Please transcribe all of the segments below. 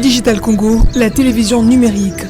Digital Congo, la télévision numérique.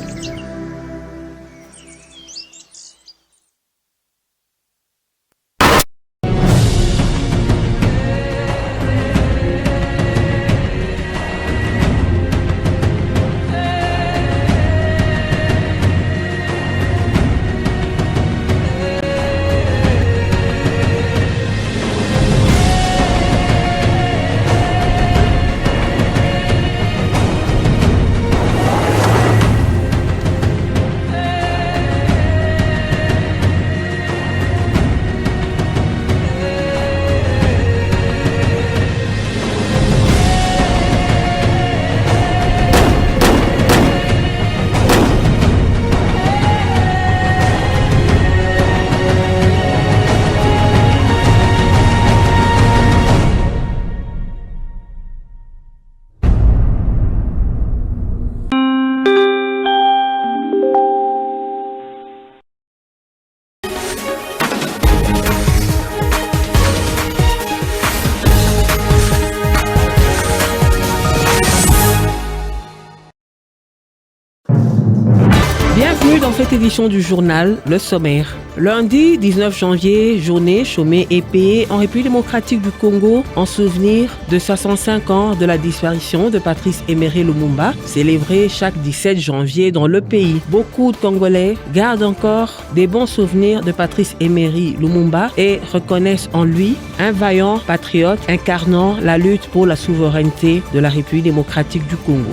Bienvenue dans cette édition du journal Le Sommaire. Lundi 19 janvier, journée chômée et payée en République démocratique du Congo en souvenir de 65 ans de la disparition de Patrice Emery Lumumba, célébrée chaque 17 janvier dans le pays. Beaucoup de Congolais gardent encore des bons souvenirs de Patrice Emery Lumumba et reconnaissent en lui un vaillant patriote incarnant la lutte pour la souveraineté de la République démocratique du Congo.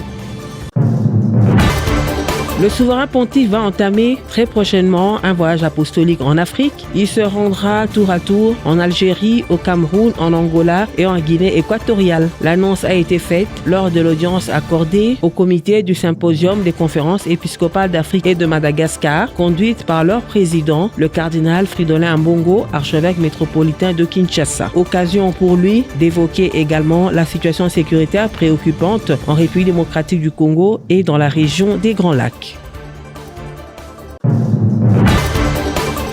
Le souverain pontife va entamer très prochainement un voyage apostolique en Afrique. Il se rendra tour à tour en Algérie, au Cameroun, en Angola et en Guinée équatoriale. L'annonce a été faite lors de l'audience accordée au comité du symposium des conférences épiscopales d'Afrique et de Madagascar, conduite par leur président, le cardinal Fridolin Ambongo, archevêque métropolitain de Kinshasa. Occasion pour lui d'évoquer également la situation sécuritaire préoccupante en République démocratique du Congo et dans la région des Grands Lacs.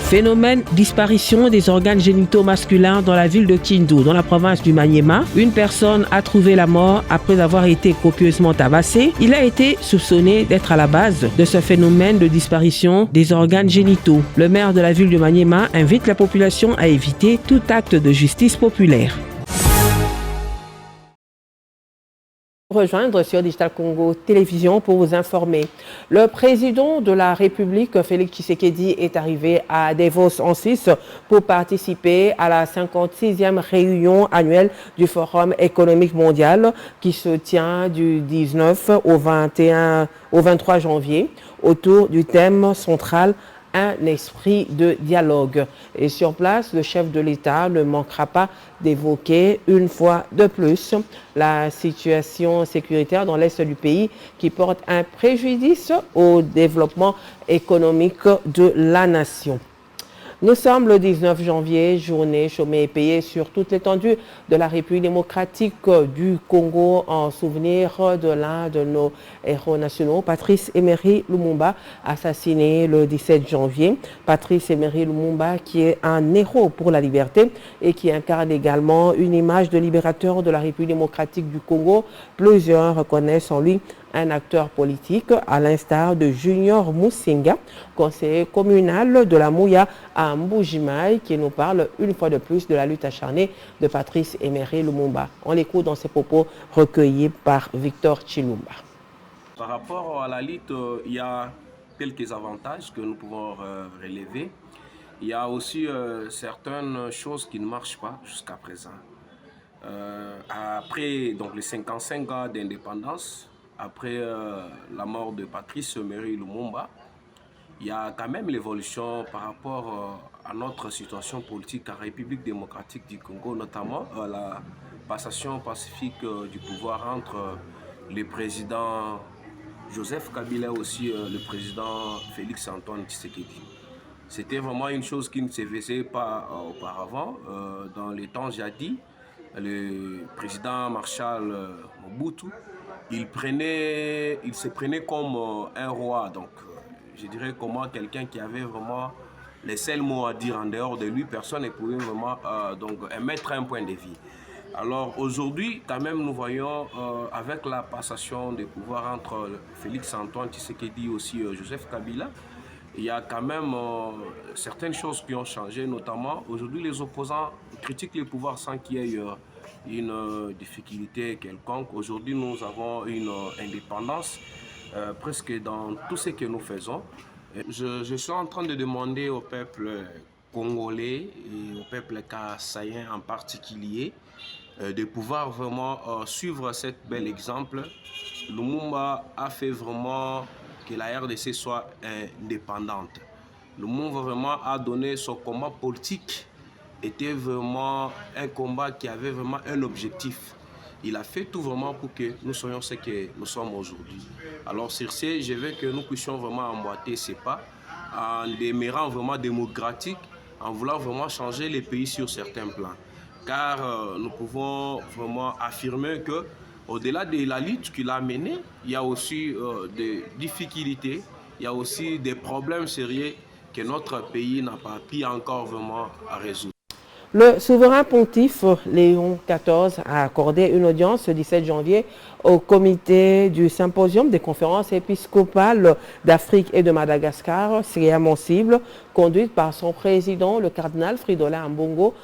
Phénomène disparition des organes génitaux masculins dans la ville de Kindu, dans la province du Maniema. Une personne a trouvé la mort après avoir été copieusement tabassé. Il a été soupçonné d'être à la base de ce phénomène de disparition des organes génitaux. Le maire de la ville de Maniema invite la population à éviter tout acte de justice populaire. Rejoindre sur Digital Congo Télévision pour vous informer. Le président de la République, Félix Tshisekedi, est arrivé à Davos en Suisse pour participer à la 56e réunion annuelle du Forum économique mondial qui se tient du 19 au 23 janvier autour du thème central un esprit de dialogue. Et sur place, le chef de l'État ne manquera pas d'évoquer une fois de plus la situation sécuritaire dans l'est du pays qui porte un préjudice au développement économique de la nation. Nous sommes le 19 janvier, journée chômée et payée sur toute l'étendue de la République démocratique du Congo en souvenir de l'un de nos héros nationaux, Patrice Emery Lumumba, assassiné le 17 janvier. Patrice Emery Lumumba qui est un héros pour la liberté et qui incarne également une image de libérateur de la République démocratique du Congo. Plusieurs reconnaissent en lui un acteur politique, à l'instar de Junior Musinga, conseiller communal de la Mouya à Mbujimaï, qui nous parle une fois de plus de la lutte acharnée de Patrice Emery Lumumba. On l'écoute dans ses propos recueillis par Victor Chilumba. Par rapport à la lutte, il y a quelques avantages que nous pouvons relever. Il y a aussi certaines choses qui ne marchent pas jusqu'à présent. Après donc, les 55 ans d'indépendance, après la mort de Patrice Emery Lumumba, il y a quand même l'évolution par rapport à notre situation politique en République démocratique du Congo, notamment la passation pacifique du pouvoir entre le président Joseph Kabila et aussi le président Félix Antoine Tshisekedi. C'était vraiment une chose qui ne se faisait pas auparavant. Dans les temps jadis, le président Marshal Mobutu, il se prenait comme un roi, donc je dirais comment quelqu'un qui avait vraiment les seuls mots à dire en dehors de lui, personne ne pouvait vraiment donc émettre un point de vue. Alors aujourd'hui, quand même, nous voyons avec la passation des pouvoirs entre Félix-Antoine Tshisekedi et aussi Joseph Kabila, il y a quand même certaines choses qui ont changé, notamment aujourd'hui les opposants critiquent les pouvoirs sans qu'il y ait une difficulté quelconque. Aujourd'hui nous avons une indépendance presque dans tout ce que nous faisons. Je suis en train de demander au peuple congolais et au peuple kassaïen en particulier de pouvoir vraiment suivre cet bel exemple. Lumumba a fait vraiment que la RDC soit indépendante. Lumumba vraiment a donné son combat politique, était vraiment un combat qui avait vraiment un objectif. Il a fait tout vraiment pour que nous soyons ce que nous sommes aujourd'hui. Alors sur ce, je veux que nous puissions vraiment emboîter ces pas en demeurant vraiment démocratique, en voulant vraiment changer les pays sur certains plans. Car nous pouvons vraiment affirmer que au-delà de la lutte qu'il a menée, il y a aussi des difficultés, il y a aussi des problèmes sérieux que notre pays n'a pas pu encore vraiment résoudre. Le souverain pontife Léon XIV a accordé une audience le 17 janvier au comité du symposium des conférences épiscopales d'Afrique et de Madagascar, Siriamon Cible, conduite par son président, le cardinal Fridolin Ambongo,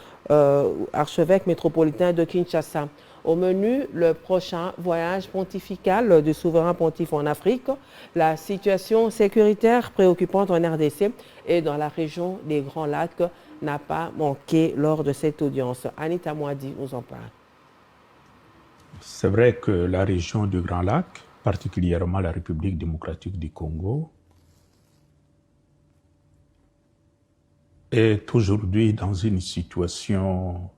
archevêque métropolitain de Kinshasa. Au menu, le prochain voyage pontifical du souverain pontife en Afrique, la situation sécuritaire préoccupante en RDC et dans la région des Grands Lacs n'a pas manqué lors de cette audience. Anita Mwadi nous en parle. C'est vrai que la région du Grand Lac, particulièrement la République démocratique du Congo, est aujourd'hui dans une situation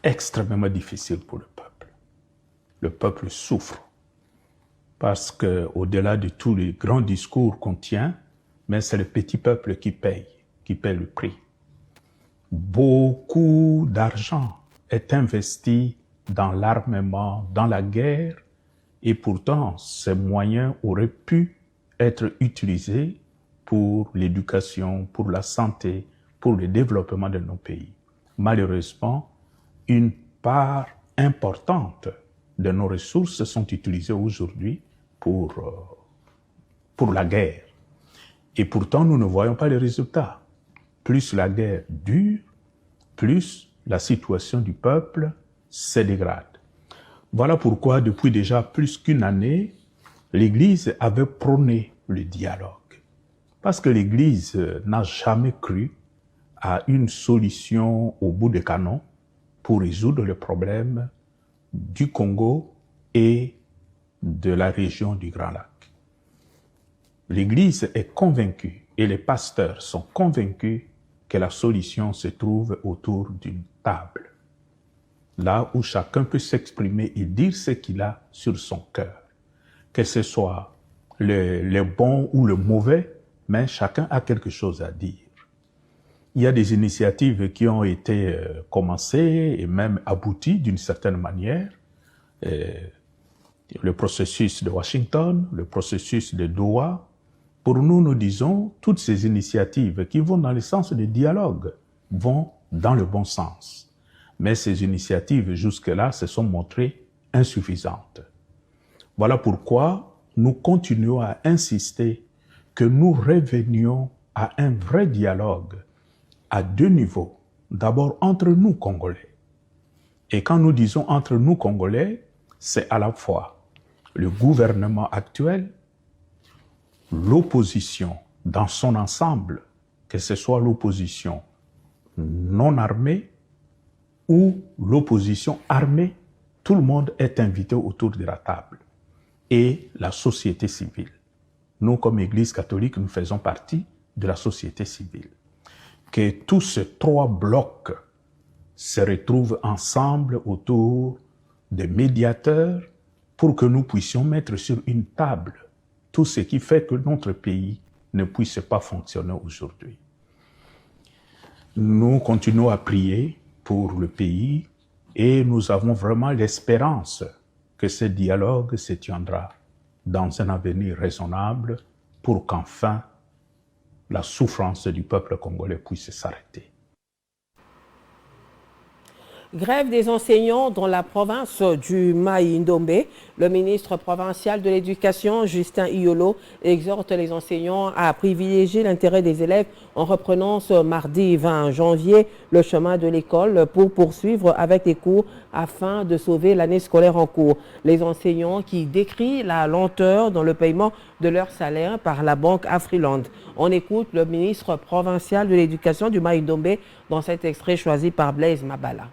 extrêmement difficile pour le peuple. Le peuple souffre parce qu'au-delà de tous les grands discours qu'on tient, mais c'est le petit peuple qui paye le prix. Beaucoup d'argent est investi dans l'armement, dans la guerre, et pourtant ces moyens auraient pu être utilisés pour l'éducation, pour la santé, pour le développement de nos pays. Malheureusement, une part importante de nos ressources sont utilisées aujourd'hui pour la guerre. Et pourtant, nous ne voyons pas les résultats. Plus la guerre dure, plus la situation du peuple se dégrade. Voilà pourquoi, depuis déjà plus qu'une année, l'Église avait prôné le dialogue. Parce que l'Église n'a jamais cru à une solution au bout des canons pour résoudre le problème du Congo et de la région du Grand Lac. L'Église est convaincue et les pasteurs sont convaincus que la solution se trouve autour d'une table, là où chacun peut s'exprimer et dire ce qu'il a sur son cœur, que ce soit le bon ou le mauvais, mais chacun a quelque chose à dire. Il y a des initiatives qui ont été commencées et même abouties d'une certaine manière. Le processus de Washington, le processus de Doha. Pour nous, nous disons, toutes ces initiatives qui vont dans le sens du dialogue vont dans le bon sens. Mais ces initiatives, jusque-là, se sont montrées insuffisantes. Voilà pourquoi nous continuons à insister que nous revenions à un vrai dialogue à deux niveaux. D'abord, entre nous, Congolais. Et quand nous disons entre nous, Congolais, c'est à la fois le gouvernement actuel, l'opposition dans son ensemble, que ce soit l'opposition non armée ou l'opposition armée, tout le monde est invité autour de la table. Et la société civile. Nous, comme Église catholique, nous faisons partie de la société civile. Que tous ces trois blocs se retrouvent ensemble autour des médiateurs pour que nous puissions mettre sur une table tout ce qui fait que notre pays ne puisse pas fonctionner aujourd'hui. Nous continuons à prier pour le pays et nous avons vraiment l'espérance que ce dialogue se tiendra dans un avenir raisonnable pour qu'enfin la souffrance du peuple congolais puisse s'arrêter. Grève des enseignants dans la province du Mai-Ndombe. Le ministre provincial de l'Éducation, Justin Iolo, exhorte les enseignants à privilégier l'intérêt des élèves en reprenant ce mardi 20 janvier le chemin de l'école pour poursuivre avec les cours afin de sauver l'année scolaire en cours. Les enseignants qui décrient la lenteur dans le paiement de leur salaire par la banque Afriland. On écoute le ministre provincial de l'Éducation du Mai-Ndombe dans cet extrait choisi par Blaise Mabala.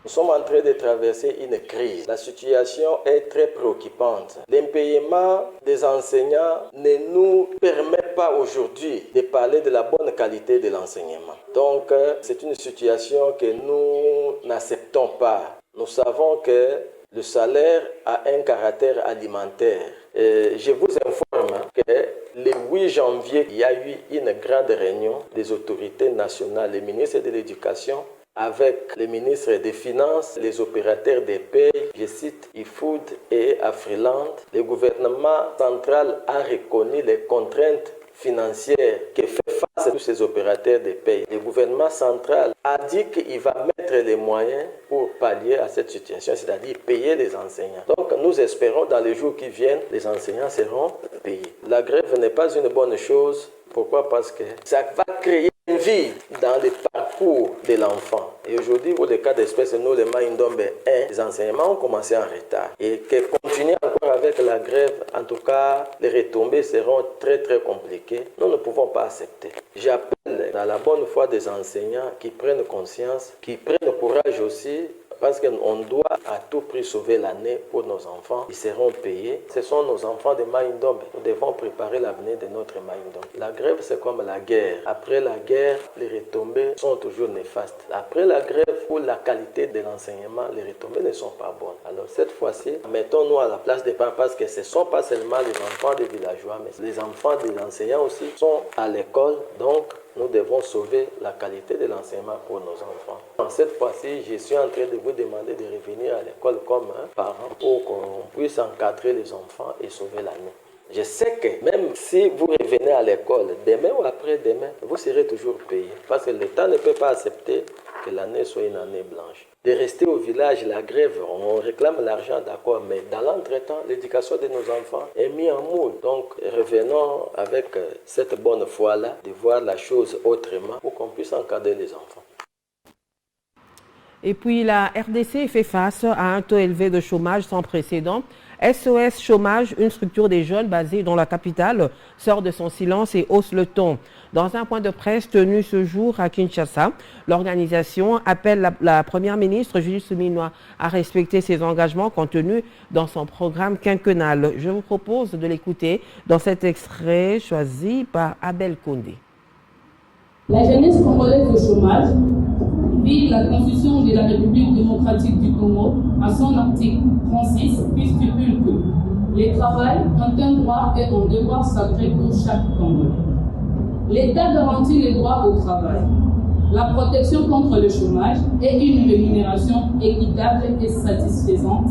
Nous sommes en train de traverser une crise. La situation est très préoccupante. L'impayement des enseignants ne nous permet pas aujourd'hui de parler de la bonne qualité de l'enseignement. Donc, c'est une situation que nous n'acceptons pas. Nous savons que le salaire a un caractère alimentaire. Je vous informe que le 8 janvier, il y a eu une grande réunion des autorités nationales, le ministre de l'Éducation, avec les ministres des Finances, les opérateurs des paies, je cite IFOOD et Afriland. Le gouvernement central a reconnu les contraintes financières que fait face à tous ces opérateurs de paie. Le gouvernement central a dit qu'il va mettre les moyens pour pallier à cette situation, c'est-à-dire payer les enseignants. Donc nous espérons dans les jours qui viennent, les enseignants seront payés. La grève n'est pas une bonne chose. Pourquoi? Parce que ça va créer une vie dans le parcours de l'enfant. Et aujourd'hui, pour le cas d'espèce, nous, les Mai-Ndombe 1, les enseignements ont commencé en retard. Et que continuer encore avec la grève, en tout cas, les retombées seront très très compliquées. Nous ne pouvons pas accepter. J'appelle à la bonne foi des enseignants qui prennent conscience, qui prennent courage aussi, parce qu'on doit à tout prix sauver l'année pour nos enfants. Ils seront payés. Ce sont nos enfants de Mai-Ndombe. Nous devons préparer l'avenir de notre Mai-Ndombe. La grève, c'est comme la guerre. Après la guerre, les retombées sont toujours néfastes. Après la grève, pour la qualité de l'enseignement, les retombées ne sont pas bonnes. Alors cette fois-ci, mettons-nous à la place des parents, parce que ce ne sont pas seulement les enfants des villageois, mais les enfants des enseignants aussi sont à l'école. Donc, nous devons sauver la qualité de l'enseignement pour nos enfants. Cette fois-ci, je suis en train de vous demander de revenir à l'école comme parent pour qu'on puisse encadrer les enfants et sauver l'année. Je sais que même si vous revenez à l'école demain ou après-demain, vous serez toujours payé. Parce que l'État ne peut pas accepter que l'année soit une année blanche. De rester au village, la grève, on réclame l'argent, d'accord, mais dans l'entretemps, l'éducation de nos enfants est mise en moule. Donc, revenons avec cette bonne foi-là, de voir la chose autrement pour qu'on puisse encadrer les enfants. Et puis, la RDC fait face à un taux élevé de chômage sans précédent. SOS Chômage, une structure des jeunes basée dans la capitale, sort de son silence et hausse le ton. Dans un point de presse tenu ce jour à Kinshasa, l'organisation appelle la première ministre Julie Souminois à respecter ses engagements contenus dans son programme quinquennal. Je vous propose de l'écouter dans cet extrait choisi par Abel Kondé. La jeunesse congolaise au chômage vit la Constitution de la République démocratique du Congo à son article 36 qui stipule que les travail ont un droit et un devoir sacré pour chaque Congolais. L'État garantit les droits au travail, la protection contre le chômage et une rémunération équitable et satisfaisante,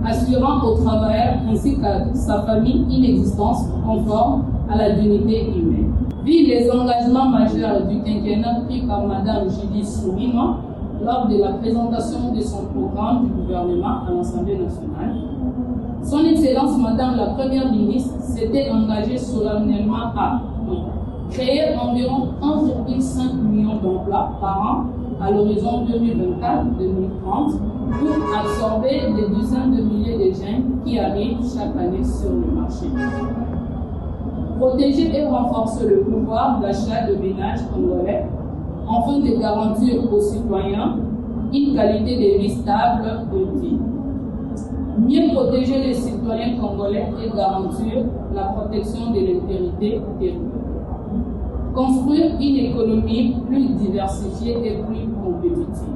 assurant aux travailleurs ainsi qu'à sa famille une existence conforme à la dignité humaine. Vu les engagements majeurs du quinquennat pris par Mme Julie Souminois lors de la présentation de son programme du gouvernement à l'Assemblée nationale, Son Excellence Madame la Première ministre s'était engagée solennellement à créer environ 1,5 million d'emplois par an à l'horizon 2024-2030 pour absorber des dizaines de milliers de jeunes qui arrivent chaque année sur le marché. Protéger et renforcer le pouvoir d'achat de ménages congolais afin de garantir aux citoyens une qualité de vie stable et digne. Mieux protéger les citoyens congolais et garantir la protection de l'intégrité territoriale. Construire une économie plus diversifiée et plus compétitive.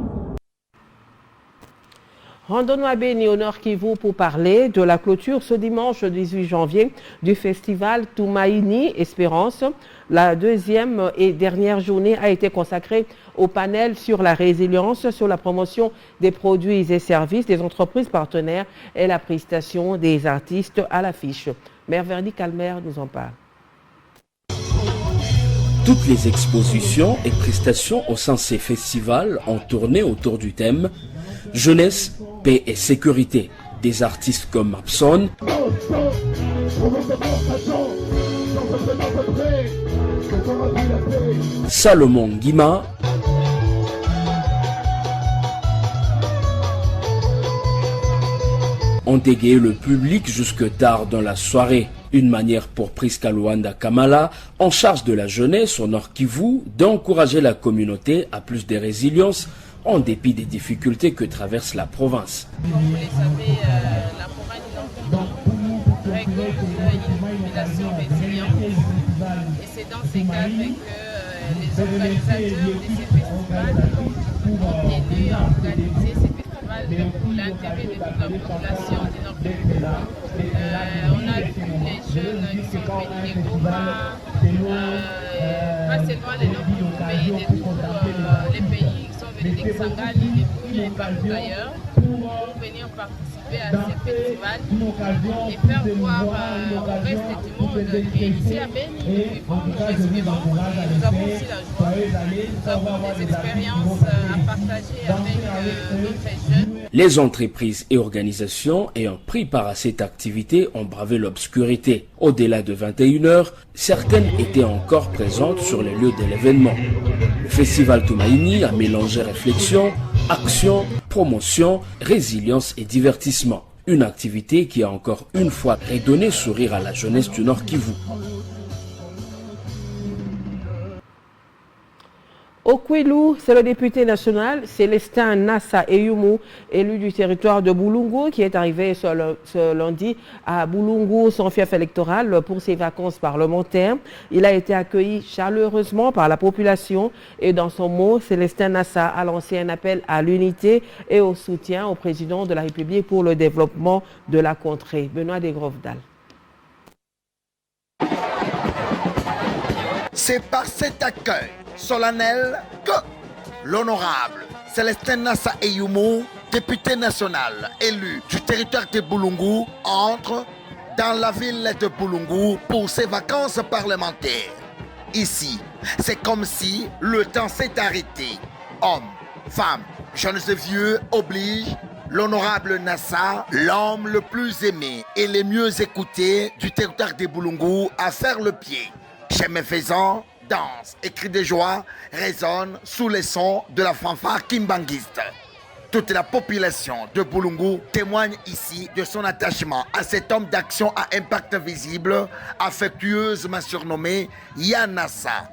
Rendons-nous à Béni au Nord Kivu pour parler de la clôture ce dimanche 18 janvier du festival Tumaini Espérance. La deuxième et dernière journée a été consacrée au panel sur la résilience, sur la promotion des produits et services des entreprises partenaires et la prestation des artistes à l'affiche. Mère Verdi Calmer nous en parle. Toutes les expositions et prestations au sein de ces festivals ont tourné autour du thème Jeunesse, paix et sécurité. Des artistes comme Mapson, Salomon Guima, ont égayé le public jusque tard dans la soirée. Une manière pour Priska Luanda Kamala, en charge de la jeunesse au Nord Kivu, d'encourager la communauté à plus de résilience en dépit des difficultés que traverse la province. Comme vous le savez, la province regorge une population résiliente. Et c'est dans ces cadres que les organisateurs de ces festivals ont tenu à organiser ces festivals pour l'intérêt de toute la population du Nord Kivu. On a vu les jeunes qui sont venus de Goma, pas seulement les Nord Kivu, mais de tous les pays qui sont venus de Kisangani, de Bunia et partout ailleurs, pour venir participer à ces festivals et faire voir au reste du monde qu'ici à Beni, nous respirons et nous avons aussi la joie. Nous avons des expériences à partager avec d'autres jeunes. Les entreprises et organisations ayant pris part à cette activité ont bravé l'obscurité. Au-delà de 21h, certaines étaient encore présentes sur les lieux de l'événement. Le festival Tumaini a mélangé réflexion, action, promotion, résilience et divertissement. Une activité qui a encore une fois redonné sourire à la jeunesse du Nord Kivu. Au Kwilu, c'est le député national Célestin Nassa Eyumu, élu du territoire de Boulungu, qui est arrivé ce lundi à Boulungu, son fief électoral, pour ses vacances parlementaires. Il a été accueilli chaleureusement par la population et dans son mot, Célestin Nassa a lancé un appel à l'unité et au soutien au président de la République pour le développement de la contrée. Benoît Desgrovdal. C'est par cet accueil solennel que l'honorable Célestin Nassa Eyumu, député national élu du territoire de Boulungu, entre dans la ville de Boulungu pour ses vacances parlementaires. Ici, c'est comme si le temps s'est arrêté. Hommes, femmes, jeunes et vieux obligent l'honorable Nassa, l'homme le plus aimé et le mieux écouté du territoire de Boulungu, à faire le pied. Chemin faisant, danse et cris de joie résonnent sous les sons de la fanfare kimbanguiste. Toute la population de Boulungu témoigne ici de son attachement à cet homme d'action à impact visible, affectueusement surnommé Yanassa.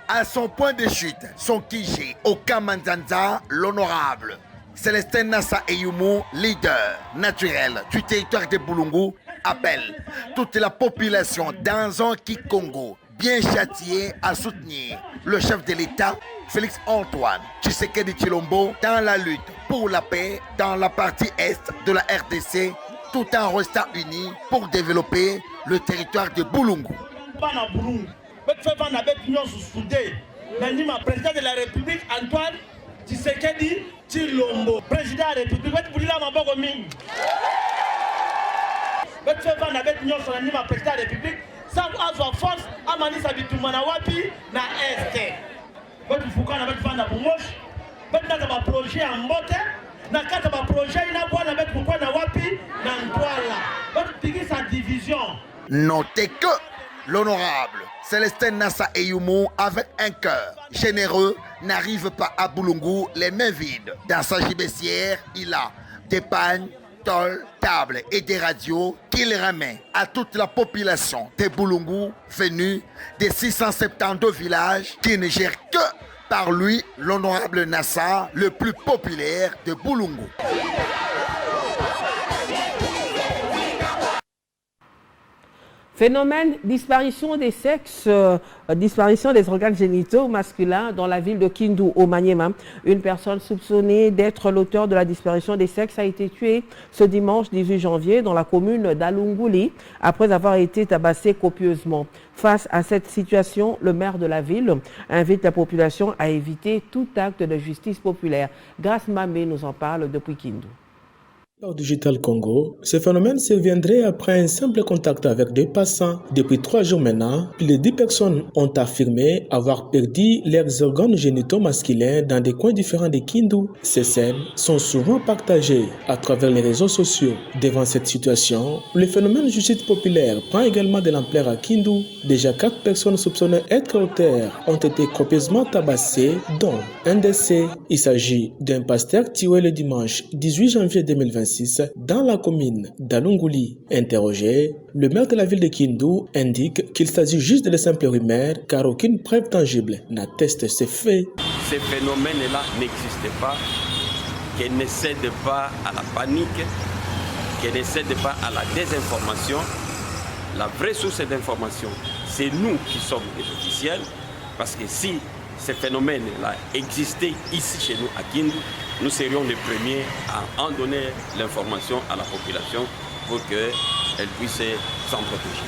À son point de chute, son Kiji au Kamanzanza, l'honorable Célestin Nassa Eyumu, leader naturel du territoire de Boulungu, appelle toute la population dans un Kikongo bien châtié à soutenir le chef de l'État, Félix Antoine Tshisekedi Tshilombo, dans la lutte pour la paix dans la partie est de la RDC, tout en restant unis pour développer le territoire de Boulungu. Président de la République Antoine Tshisekedi Tshilombo, président de la République, président de la République, sans avoir force à manisa bitumana wapi na este. Votre foucault n'a pas de bouche, votre n'a projet en mbote, n'a pas de projet, il n'a pas de pourquoi na wapi na ntoala. Votre piquer sa division. Notez que l'honorable Célestin Nassa Eyumu, avec un cœur généreux, n'arrive pas à Boulungu les mains vides. Dans sa gibecière, il a des pagnes, tôles, tables et des radios qu'il remet à toute la population de Boulungu venue des 672 villages qui ne gèrent que par lui, l'honorable Nassa, le plus populaire de Boulungu. Phénomène disparition des sexes, disparition des organes génitaux masculins dans la ville de Kindu, au Maniema. Une personne soupçonnée d'être l'auteur de la disparition des sexes a été tuée ce dimanche 18 janvier dans la commune d'Alunguli après avoir été tabassée copieusement. Face à cette situation, le maire de la ville invite la population à éviter tout acte de justice populaire. Grace Mamé nous en parle depuis Kindu. Au Digital Congo, ce phénomène surviendrait après un simple contact avec des passants. Depuis 3 jours maintenant, plus de 10 personnes ont affirmé avoir perdu leurs organes génitaux masculins dans des coins différents de Kindu. Ces scènes sont souvent partagées à travers les réseaux sociaux. Devant cette situation, le phénomène justice populaire prend également de l'ampleur à Kindu. Déjà 4 personnes soupçonnées être auteurs ont été copieusement tabassées, dont un décès. Il s'agit d'un pasteur tué le dimanche 18 janvier 2026 dans la commune d'Alunguli. Interrogé, le maire de la ville de Kindu indique qu'il s'agit juste de simples rumeurs car aucune preuve tangible n'atteste ces faits. Ces phénomènes-là n'existent pas, qu'ils ne cèdent pas à la panique, qu'ils ne cèdent pas à la désinformation. La vraie source d'information, c'est nous qui sommes les officiels, parce que si ces phénomènes-là existaient ici chez nous à Kindu, nous serions les premiers à en donner l'information à la population pour qu'elle puisse s'en protéger.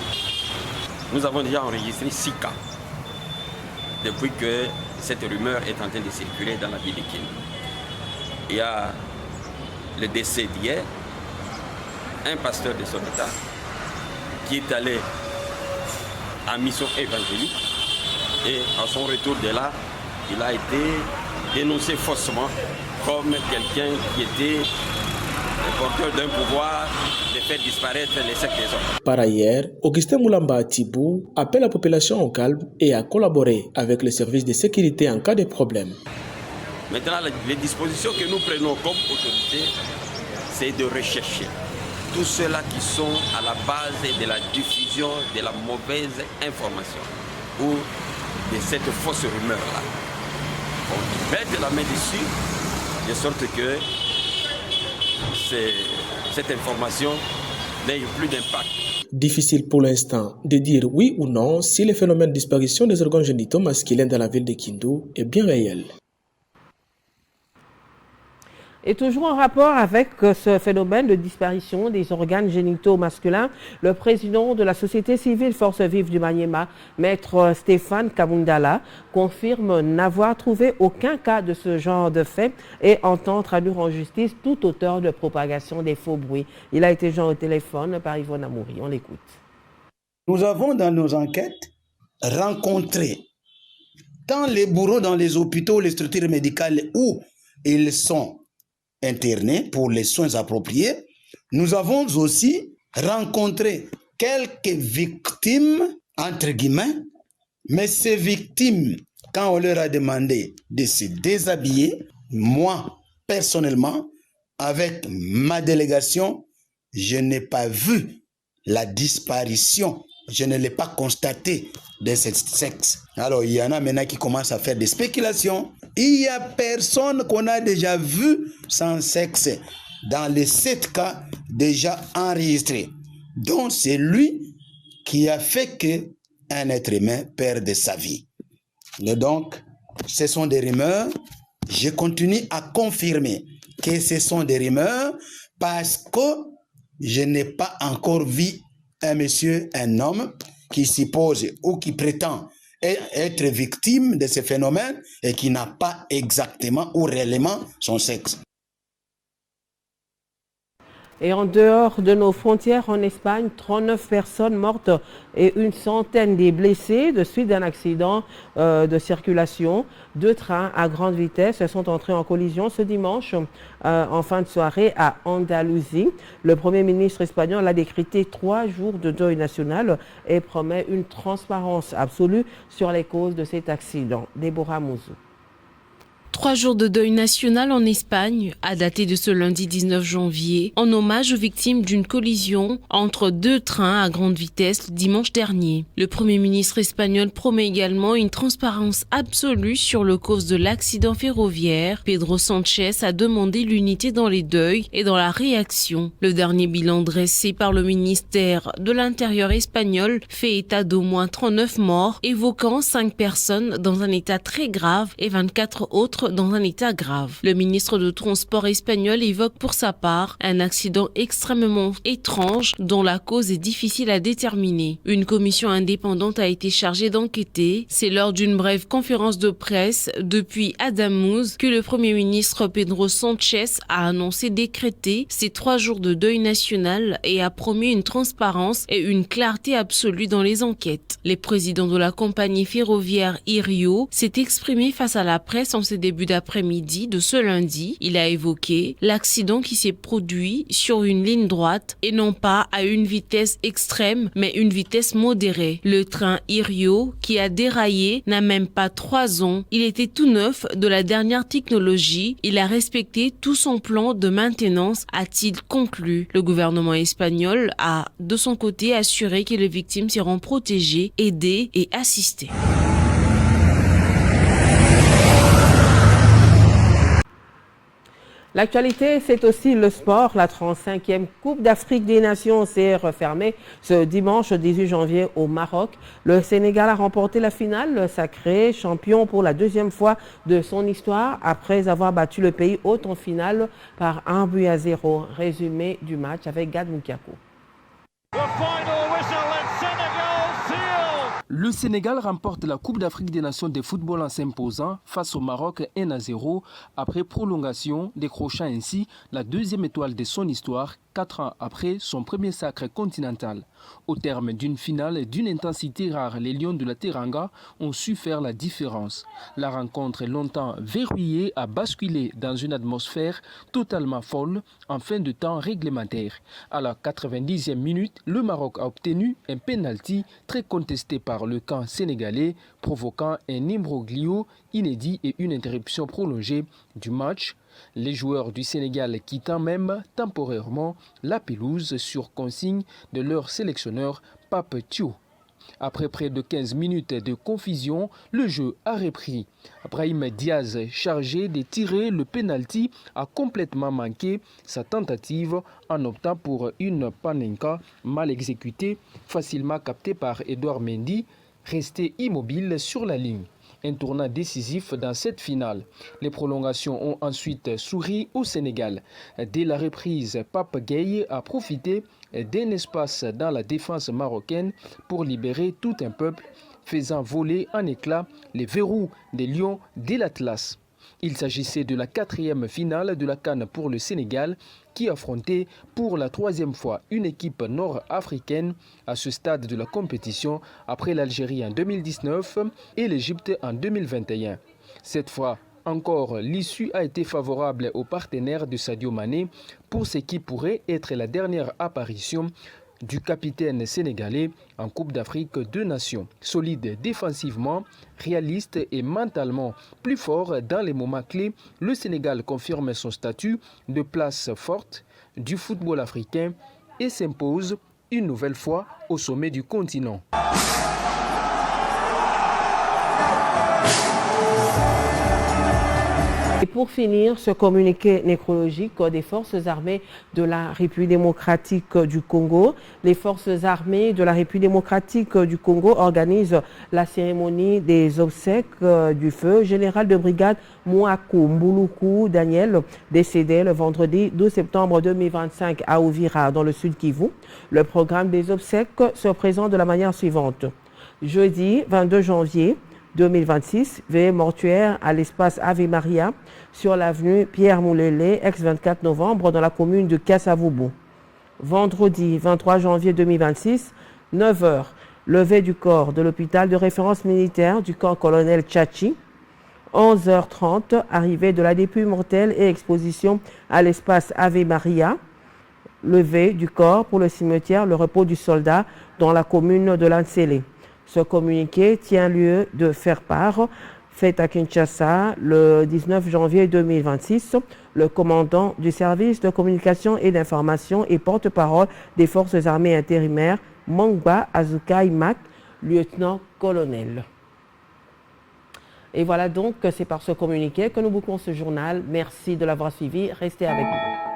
Nous avons déjà enregistré 6 cas depuis que cette rumeur est en train de circuler dans la ville de Kindu. Il y a le décès d'hier, un pasteur de son état qui est allé en mission évangélique et à son retour de là, il a été dénoncé faussement comme quelqu'un qui était le porteur d'un pouvoir de faire disparaître les sectes des hommes. Par ailleurs, Augustin Moulamba Atibou appelle la population au calme et à collaborer avec les services de sécurité en cas de problème. Maintenant, les dispositions que nous prenons comme autorité, c'est de rechercher tous ceux-là qui sont à la base de la diffusion de la mauvaise information ou de cette fausse rumeur-là. On met la main dessus, de sorte que cette information n'ait plus d'impact. Difficile pour l'instant de dire oui ou non si le phénomène de disparition des organes génitaux masculins dans la ville de Kindu est bien réel. Et toujours en rapport avec ce phénomène de disparition des organes génitaux masculins, le président de la société civile Force Vive du Maniema, maître Stéphane Kamundala, confirme n'avoir trouvé aucun cas de ce genre de fait et entend traduire en justice tout auteur de propagation des faux bruits. Il a été joint au téléphone par Yvonne Amouri. On l'écoute. Nous avons dans nos enquêtes rencontré tant les bourreaux dans les hôpitaux, les structures médicales où ils sont internés pour les soins appropriés. Nous avons aussi rencontré quelques victimes, entre guillemets, mais ces victimes, quand on leur a demandé de se déshabiller, moi, personnellement, avec ma délégation, je n'ai pas vu la disparition, je ne l'ai pas constaté de ce sexe. Alors, il y en a maintenant qui commencent à faire des spéculations. Il n'y a personne qu'on a déjà vu sans sexe dans les 7 cas déjà enregistrés. Donc, c'est lui qui a fait qu'un être humain perde sa vie. Et donc, ce sont des rumeurs. Je continue à confirmer que ce sont des rumeurs parce que je n'ai pas encore vu un monsieur, un homme qui suppose ou qui prétend être victime de ce phénomène et qui n'a pas exactement ou réellement son sexe. Et en dehors de nos frontières, en Espagne, 39 personnes mortes et une centaine de blessés de suite d'un accident de circulation. 2 trains à grande vitesse sont entrés en collision ce dimanche en fin de soirée à Andalousie. Le Premier ministre espagnol a décrété 3 jours de deuil national et promet une transparence absolue sur les causes de cet accident. Déborah Mouzou. 3 jours de deuil national en Espagne, à dater de ce lundi 19 janvier, en hommage aux victimes d'une collision entre 2 trains à grande vitesse dimanche dernier. Le Premier ministre espagnol promet également une transparence absolue sur le cause de l'accident ferroviaire. Pedro Sánchez a demandé l'unité dans les deuils et dans la réaction. Le dernier bilan dressé par le ministère de l'Intérieur espagnol fait état d'au moins 39 morts, évoquant 5 personnes dans un état très grave et 24 autres être dans un état grave. Le ministre de Transport espagnol évoque pour sa part un accident extrêmement étrange dont la cause est difficile à déterminer. Une commission indépendante a été chargée d'enquêter. C'est lors d'une brève conférence de presse depuis Adamuz que le Premier ministre Pedro Sanchez a annoncé décréter ces 3 jours de deuil national et a promis une transparence et une clarté absolue dans les enquêtes. Le président de la compagnie ferroviaire Irio s'est exprimé face à la presse en ce début d'après-midi de ce lundi. Il a évoqué l'accident qui s'est produit sur une ligne droite et non pas à une vitesse extrême mais une vitesse modérée. Le train Irio qui a déraillé n'a même pas 3 ans. Il était tout neuf de la dernière technologie. Il a respecté tout son plan de maintenance, a-t-il conclu. Le gouvernement espagnol a de son côté assuré que les victimes seront protégées, aidées et assistées. L'actualité, c'est aussi le sport. La 35e Coupe d'Afrique des Nations s'est refermée ce dimanche 18 janvier au Maroc. Le Sénégal a remporté la finale, sacré champion pour la 2e fois de son histoire après avoir battu le pays hôte en finale par 1-0. Résumé du match avec Gad Moukiakou. Le Sénégal remporte la Coupe d'Afrique des Nations de football en s'imposant face au Maroc 1-0 après prolongation, décrochant ainsi la 2e étoile de son histoire 4 ans après son premier sacre continental. Au terme d'une finale d'une intensité rare, les Lions de la Teranga ont su faire la différence. La rencontre longtemps verrouillée a basculé dans une atmosphère totalement folle en fin de temps réglementaire. À la 90e minute, le Maroc a obtenu un penalty très contesté par le camp sénégalais, provoquant un imbroglio inédit et une interruption prolongée du match. Les joueurs du Sénégal quittant même temporairement la pelouse sur consigne de leur sélectionneur Pape Thiaw. Après près de 15 minutes de confusion, le jeu a repris. Brahim Diaz, chargé de tirer le penalty, a complètement manqué sa tentative en optant pour une panenka mal exécutée, facilement captée par Edouard Mendy, resté immobile sur la ligne. Un tournant décisif dans cette finale. Les prolongations ont ensuite souri au Sénégal. Dès la reprise, Pape Gueye a profité d'un espace dans la défense marocaine pour libérer tout un peuple, faisant voler en éclats les verrous des Lions de l'Atlas. Il s'agissait de la 4e finale de la CAN pour le Sénégal qui affrontait pour la 3e fois une équipe nord-africaine à ce stade de la compétition après l'Algérie en 2019 et l'Égypte en 2021. Cette fois encore, l'issue a été favorable aux partenaires de Sadio Mané pour ce qui pourrait être la dernière apparition du capitaine sénégalais en Coupe d'Afrique des Nations. Solide défensivement, réaliste et mentalement plus fort dans les moments clés, le Sénégal confirme son statut de place forte du football africain et s'impose une nouvelle fois au sommet du continent. Et pour finir, ce communiqué nécrologique des forces armées de la République démocratique du Congo. Les forces armées de la République démocratique du Congo organisent la cérémonie des obsèques du feu général de brigade Mouakou Mbouloukou Daniel, décédé le vendredi 12 septembre 2025 à Ouvira, dans le sud Kivu. Le programme des obsèques se présente de la manière suivante. Jeudi 22 janvier 2026, veillée mortuaire à l'espace Ave Maria sur l'avenue Pierre Moulélé, ex-24 novembre, dans la commune de Kassavubu. Vendredi 23 janvier 2026, 9h, levée du corps de l'hôpital de référence militaire du camp colonel Tchachi. 11h30, arrivée de la dépouille mortelle et exposition à l'espace Ave Maria. Levée du corps pour le cimetière Le Repos du Soldat dans la commune de Lansele. Ce communiqué tient lieu de faire part, fait à Kinshasa le 19 janvier 2026. Le commandant du service de communication et d'information et porte-parole des forces armées intérimaires, Mongba Azukai Mak, lieutenant-colonel. Et voilà donc, c'est par ce communiqué que nous bouclons ce journal. Merci de l'avoir suivi. Restez avec nous.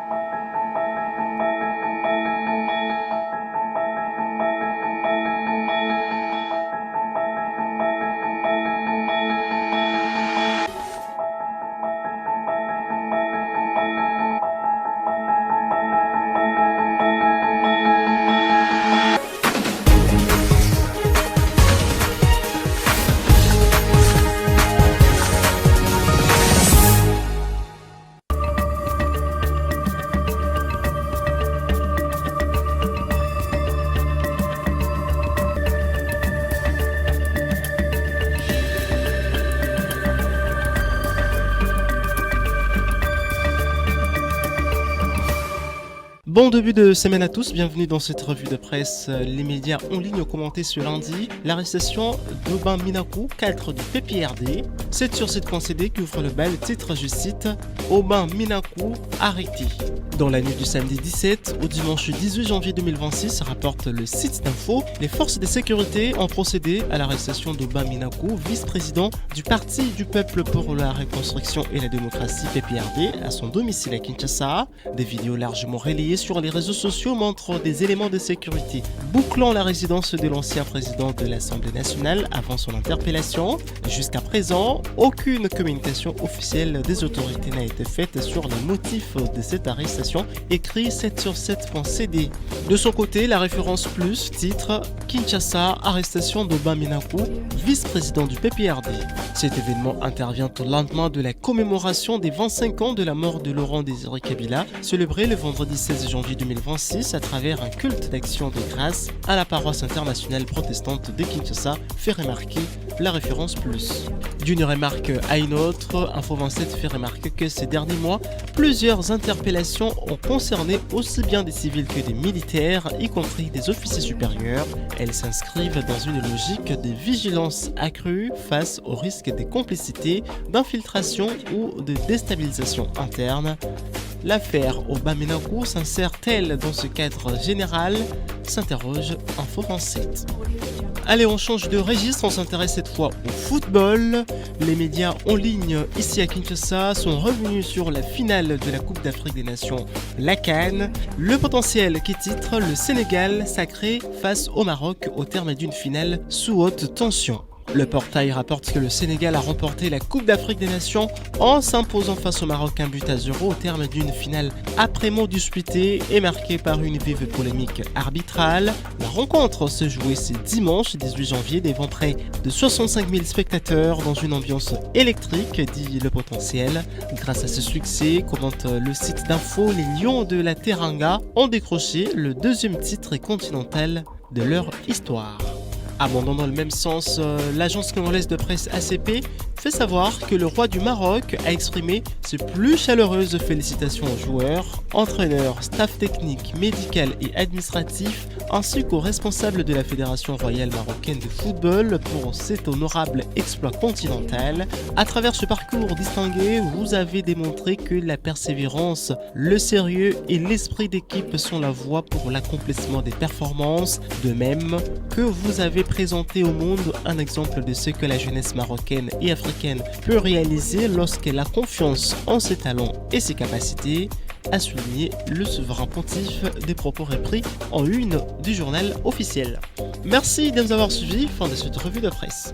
Bon début de semaine à tous, bienvenue dans cette revue de presse. Les médias en ligne ont commenté ce lundi l'arrestation d'Aubin Minakou, cadre du PPRD. 7/7.cd qui ouvre le bal, titre, je cite, Aubin Minakou arrêté. Dans la nuit du samedi 17 au dimanche 18 janvier 2026, rapporte le site d'info, les forces de sécurité ont procédé à l'arrestation d'Aubin Minakou, vice-président du Parti du Peuple pour la Reconstruction et la Démocratie PPRD, à son domicile à Kinshasa. Des vidéos largement relayées sur les réseaux sociaux montrent des éléments de sécurité bouclant la résidence de l'ancien président de l'Assemblée nationale avant son interpellation. Jusqu'à présent, aucune communication officielle des autorités n'a été faite sur les motifs de cette arrestation, écrit 7/7.cd. De son côté, la référence plus titre Kinshasa, arrestation d'Aubin Minakou, vice-président du PPRD. Cet événement intervient au lendemain de la commémoration des 25 ans de la mort de Laurent Désiré Kabila, célébré le vendredi 16 janvier 2026 à travers un culte d'action de grâce à la paroisse internationale protestante de Kinshasa, fait remarquer la référence plus. D'une remarque à une autre, Info 27 fait remarquer que ces derniers mois, plusieurs interpellations ont concerné aussi bien des civils que des militaires, y compris des officiers supérieurs. Elles s'inscrivent dans une logique de vigilance accrue face au risque de complicité, d'infiltration ou de déstabilisation interne. L'affaire Aubin Minakou s'insère-t-elle dans ce cadre général, s'interroge Info 27. Allez, on change de registre, on s'intéresse cette fois au football. Les médias en ligne ici à Kinshasa sont revenus sur la finale de la Coupe d'Afrique des Nations, la CAN. Le potentiel qui titre le Sénégal sacré face au Maroc au terme d'une finale sous haute tension. Le portail rapporte que le Sénégal a remporté la Coupe d'Afrique des Nations en s'imposant face au Maroc 1-0 au terme d'une finale âprement disputée et marquée par une vive polémique arbitrale. La rencontre se jouait ce dimanche 18 janvier devant près de 65 000 spectateurs dans une ambiance électrique, dit le potentiel. Grâce à ce succès, commente le site d'info, les Lions de la Teranga ont décroché le deuxième titre continental de leur histoire. Abondant dans le même sens, l'agence congolaise de presse ACP fait savoir que le roi du Maroc a exprimé ses plus chaleureuses félicitations aux joueurs, entraîneurs, staff technique, médical et administratif, ainsi qu'aux responsables de la Fédération royale marocaine de football pour cet honorable exploit continental. À travers ce parcours distingué, vous avez démontré que la persévérance, le sérieux et l'esprit d'équipe sont la voie pour l'accomplissement des performances, de même que vous avez présenté au monde un exemple de ce que la jeunesse marocaine et africaine peut réaliser lorsqu'elle a confiance en ses talents et ses capacités, a souligné le souverain pontife, des propos repris en une du journal officiel. Merci de nous avoir suivis, fin de cette revue de presse.